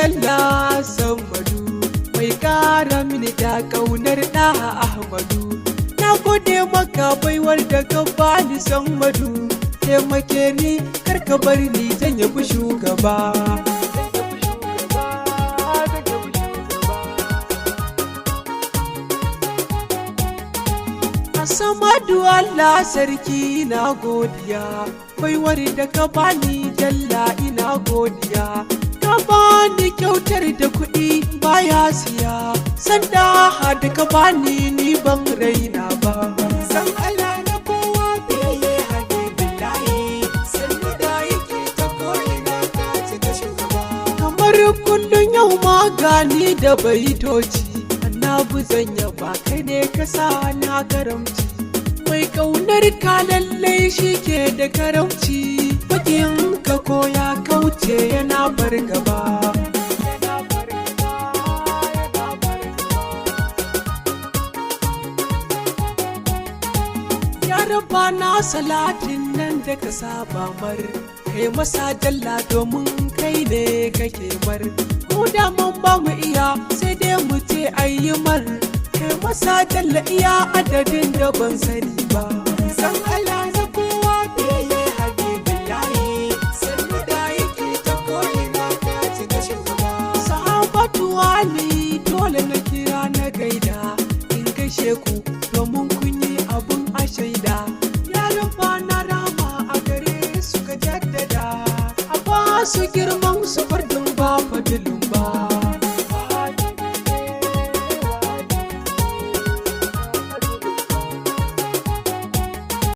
Allah Sammadu mai ƙara mini da ƙaunar ɗa Ahmadu. Na gode maka baiwar da ka bani Sammadu, taimake ni kar ka bar ni zan yabi shugaba. Samadu Allah sarki na godiya, baiwar da ka bani jalla ina godiya. Ka bani kyautar da kuɗi baya siya, sanda da ka bani ni ban raina ba. San Allah na kowa biye habibillahi, sannu da yake ta ko'ina ka cika shugaba. Kamar kullum yau magani da baitoci, annabi zan yaba kai ne ka sa na karamci. Mai ƙaunar ka lallai shi ke da karamci, bakin ka ko ya kauce yana bar gaba. Ya raba na salatin nan da ka saba mar, kai masa jalla domin kai ne kake mar. Mu da mun ba mu iya sai dai mu ce ayi mar, kai masa jalla iya adadin da ban sani ba. San Allah